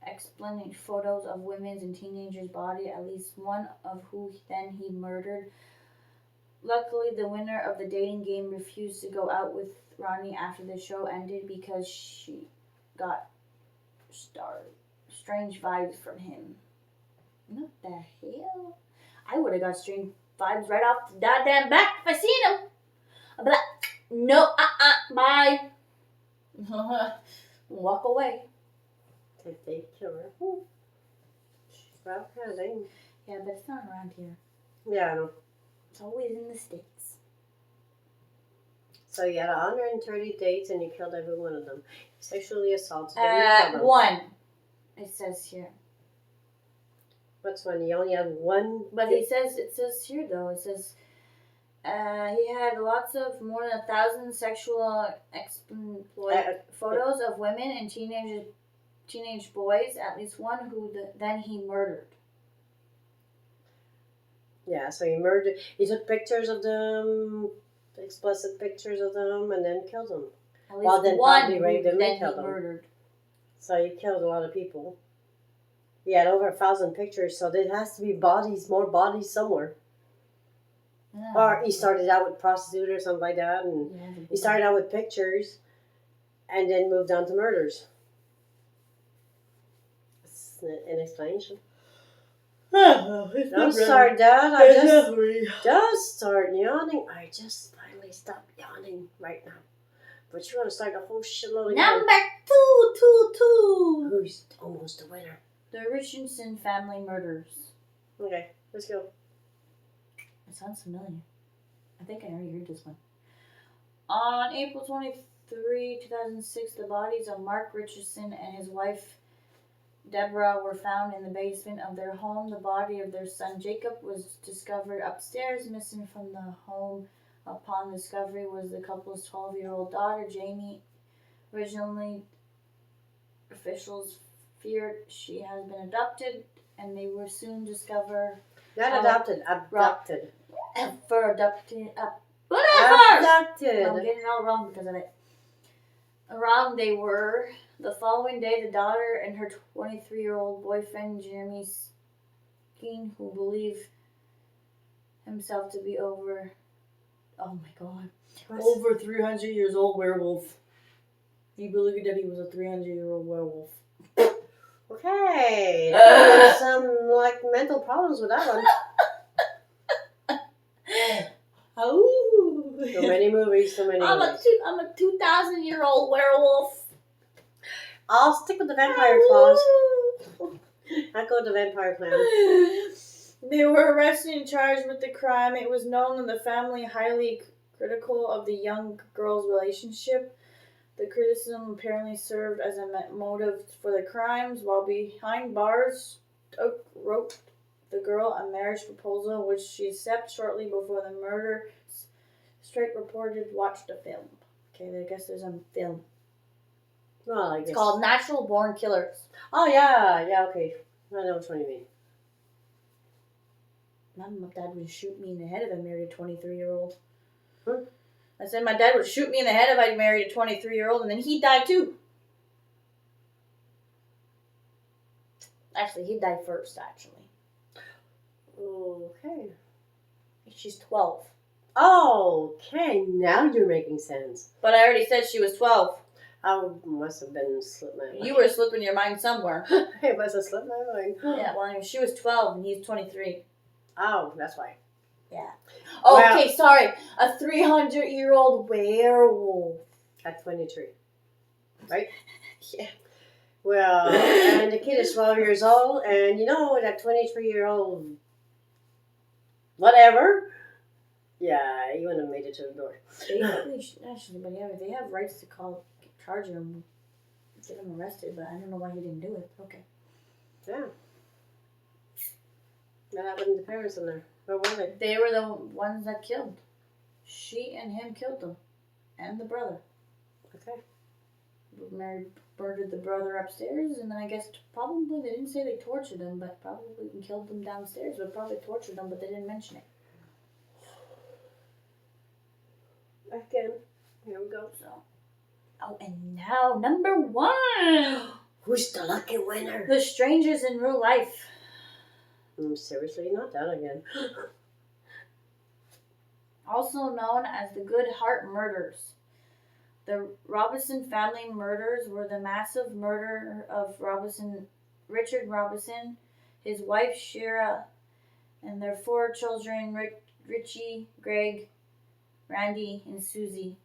explanatory photos of women's and teenagers' body, at least one of who then he murdered. Luckily, the winner of the dating game refused to go out with Rodney after the show ended because she got strange vibes from him. What the hell? I would have got strange vibes right off the goddamn bat if I seen him. I'd be like, no, bye. Walk away. If they kill her. Well, kind of thing. Yeah, but it's not around here. Yeah, I know. It's always in the States. So you had 130 dates and you killed every one of them. Sexually assaulted them. You killed them. 1. It says here. What's one? You only had one? But it says here though, it says he had lots of more than 1,000 sexual photos of women and teenage boys, at least one who then he murdered. Yeah, so he murdered. He took pictures of them, explicit pictures of them, and then killed them. At least one who then he murdered. So he killed a lot of people. He had over 1,000 pictures, so there has to be more bodies somewhere. Yeah. Or he started out with prostitute or something like that, and he started out with pictures, and then moved on to murders. It's an explanation. I'm sorry, Dad. I just started yawning. I just finally stopped yawning right now. But you want to start a whole shitload of Number 222. Who's almost the winner? The Richardson family murders. Okay, let's go. It sounds familiar. I think I already heard this one. On April 23, 2006, the bodies of Mark Richardson and his wife Deborah were found in the basement of their home. The body of their son Jacob was discovered upstairs. Missing from the home upon discovery was the couple's 12-year-old daughter, Jamie. Originally, officials feared she had been adopted, and they were soon discovered. Not adopted, abducted. For adopted. Whatever! Abducted. I'm getting it all wrong because of it. Around they were. The following day, the daughter and her 23-year-old boyfriend, Jeremy Skeen, who believed himself to be over 300 years old werewolf. He believed that he was a 300-year-old werewolf. Okay. Some mental problems with that one. Oh. So many movies, so many movies. I'm a 2,000-year-old werewolf. I'll stick with the vampire claws. I'll go with the vampire clan. They were arrested and charged with the crime. It was known in the family highly critical of the young girl's relationship. The criticism apparently served as a motive for the crimes. While behind bars, Oak wrote the girl a marriage proposal, which she accepted shortly before the murder. Straight reported watched the film. Okay, I guess there's a film. Well, I guess. It's called Natural Born Killers. Oh, yeah, okay. I know which one you mean. My dad would shoot me in the head if I married a 23-year-old. Huh? I said my dad would shoot me in the head if I married a 23-year-old, and then he died too. Actually, he died first, actually. Okay. She's 12. Okay, now you're making sense. But I already said she was 12. I must have been slipped my mind. You were slipping your mind somewhere. It must have slipped my mind. Yeah, well, she was 12 and he's 23. Oh, that's why. Yeah. Oh, Well, okay, sorry. A 300-year-old werewolf. at 23. Right? Yeah. Well, and the kid is 12 years old, and you know, that 23-year-old whatever, yeah, he wouldn't have made it to the door. They actually, but yeah, they have rights to charge him, get him arrested, but I don't know why he didn't do it. Okay. Yeah. That happened to the parents in there. Where were they? They were the ones that killed. She and him killed them. And the brother. Okay. Murdered the brother upstairs, and then I guess probably, they didn't say they tortured him, but probably killed them downstairs, but probably tortured them, but they didn't mention it. Again, here we go. So. Oh, and now, number 1! Who's the lucky winner? The Strangers in Real Life. Seriously, not that again. Also known as the Good Heart Murders. The Robinson family murders were the massive murder of Richard Robinson, his wife Shira, and their 4 children, Richie, Greg, Randy, and Susie.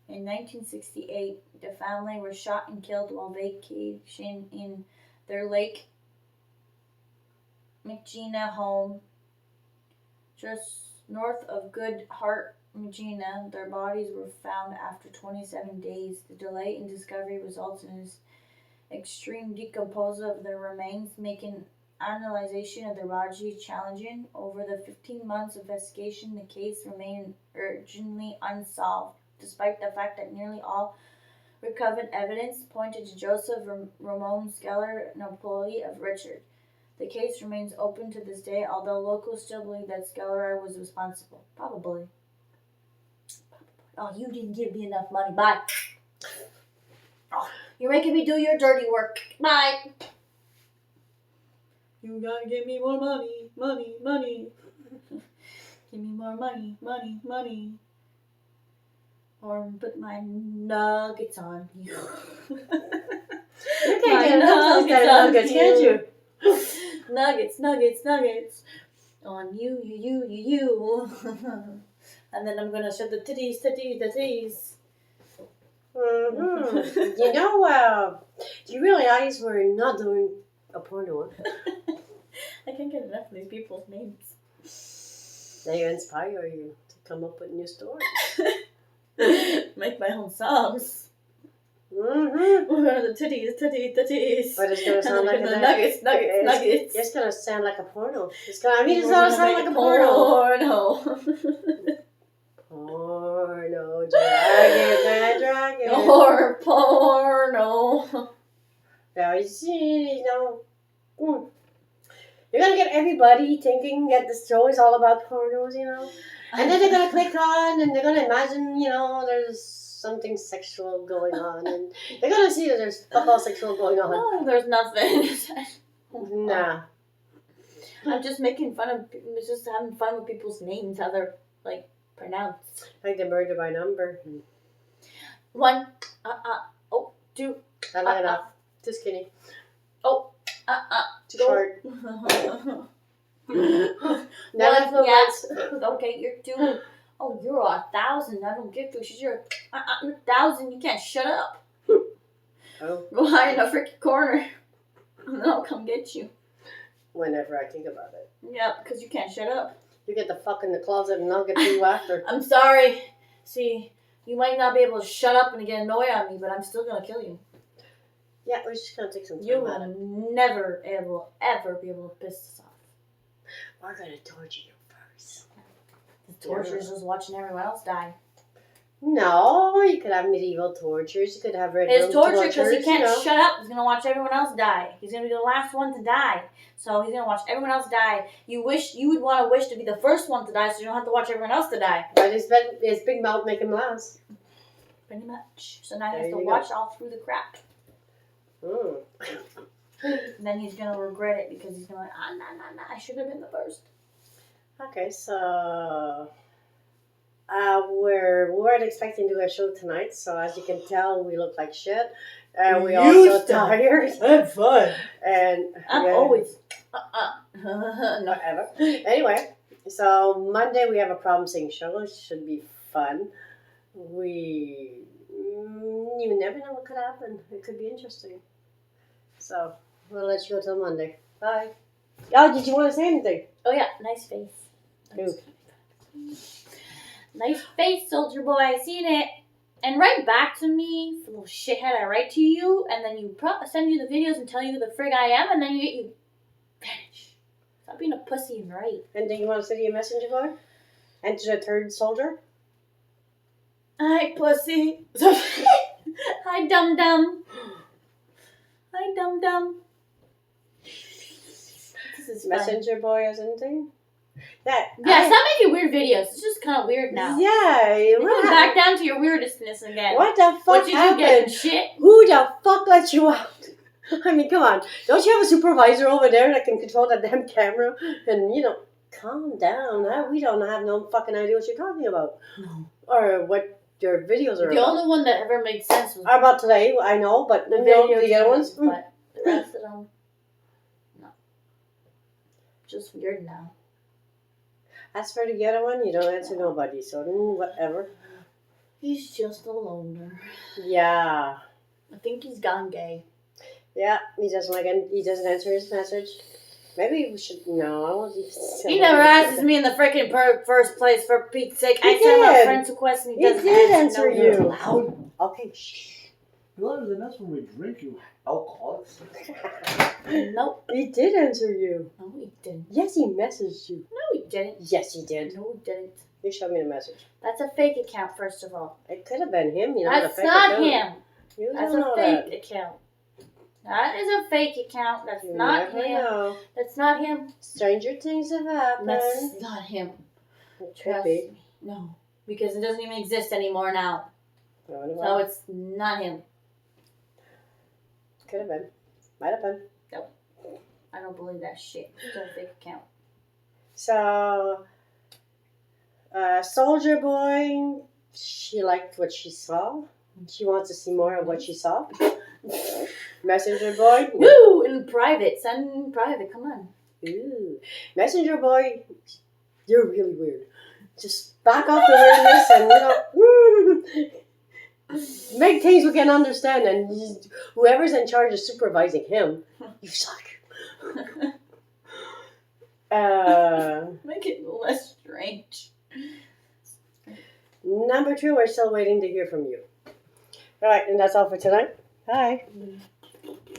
In 1968, the family were shot and killed while vacation in their Lake Magina home, just north of Good Heart, Magina. Their bodies were found after 27 days. The delay in discovery results in an extreme decomposure of their remains, making analyzation of their bodies challenging. Over the 15 months of investigation, the case remained urgently unsolved, despite the fact that nearly all recovered evidence pointed to Joseph Ramon Skeller, an employee of Richard. The case remains open to this day, although locals still believe that Skeller was responsible. Probably. Oh, you didn't give me enough money. Bye. Oh, you're making me do your dirty work. Bye. You gotta give me more money, money. Give me more money. Or put my nuggets on you. You can't get enough of those kind of nuggets, can't you? Nuggets on you. And then I'm gonna show the titties. Mm-hmm. You know, do you realize we're not doing a porno? I can't get enough of these people's names. They inspire you to come up with new stories. Make my own songs. Mm-hmm. We're going to the titties. But it's gonna sound like a nuggets. It's gonna sound like a porno. It's gonna sound like a porno. Porno, dragon. Or porno. Now you see, you're gonna get everybody thinking that this show is all about pornos, and then they're gonna click on and they're gonna imagine, there's something sexual going on, and they're gonna see that there's all sexual going on. No, there's nothing. Nah. I'm just making fun of, just having fun with people's names, how they're pronounced. Like the murder by number. 1, 2, Not enough. Too skinny. Oh, Too short. Never influence. Okay, you're 2. Oh, you're 1,000. I don't get this. You're 1,000. You can't shut up. Oh, Go hide in a freaking corner. And then I'll come get you. whenever I think about it. Yeah, because you can't shut up. You get the fuck in the closet and I'll get to you after. I'm sorry. See, you might not be able to shut up and get annoyed at me, but I'm still going to kill you. Yeah, we're just gonna take some time You out of it. will never, ever be able to piss us off. We're gonna torture you first. The torture is just watching everyone else die. No, you could have medieval tortures. You could have red It's room torture because he tortures, can't you know. shut up. He's going to watch everyone else die. He's going to be the last one to die. So he's going to watch everyone else die. You would want to wish to be the first one to die so you don't have to watch everyone else to die. But his big mouth make him last. Pretty much. So now he has There to you watch all through the crap. Mm. And then he's going to regret it because he's going to nah, I should have been the first. Okay, so we weren't expecting to do a show tonight, so as you can tell, we look like shit. And we also tired. Have fun. And I'm always no. whatever. Anyway, so Monday we have a promising show. It should be fun. You never know what could happen. It could be interesting. So we'll let you go till Monday. Bye. Oh, did you want to say anything? Oh yeah, nice face. Who? Nice face, soldier boy. I seen it. And write back to me, little shithead. I write to you, and then you send you the videos and tell you who the frig I am, and then you vanish. Stop being a pussy and write. And do you want to say to your messenger boy? Enter the third soldier? Hi, pussy. Hi, dum dum. Hi, dum dum. This is fun. Messenger boy has anything? Yeah, stop making weird videos. It's just kind of weird now. Yeah. You're going back down to your weirdestness again. What the fuck What did happened? you get? Shit? Who the fuck let you out? I mean, come on. Don't you have a supervisor over there that can control that damn camera? And, calm down. We don't have no fucking idea what you're talking about. No. Or what your videos are The about. only one that ever made sense was About today, I know, but the the other ones? But the rest of them, no. Just weird now. As for the other one, you don't answer nobody, so whatever. He's just a loner. Yeah. I think he's gone gay. Yeah, he doesn't answer his message. Maybe we should, no, I won't even say He never asks me in the freaking first place, for Pete's sake. He I send my did. friends requests and he He doesn't did answer. answer No, you're you. loud. Okay, shh. Louder than us when we drink, you alcoholics. Nope. He did answer you. No, he didn't. Yes, he messaged you. No, he didn't. Yes, he did. No, he didn't. You showed me the message. That's a fake account, first of all. It could have been him. That's not him. You That's don't a know fake that. account. That is a fake account. That's You not never him. know. That's not him. Stranger things have happened. That's not him. It could Trust be. me. No. Because it doesn't even exist anymore now. So it's not him. Could have been. Might have been. I don't believe that shit. It's a fake account. So, Soldier Boy, she liked what she saw. She wants to see more of what she saw. Messenger Boy. Woo! In private. Send in private. Come on. Ooh. Messenger Boy, you're really weird. Just back off the weirdness and, make things we can understand. And whoever's in charge of supervising him, you suck. Make it less strange. Number 2, we're still waiting to hear from you. All right, and that's all for tonight. Bye.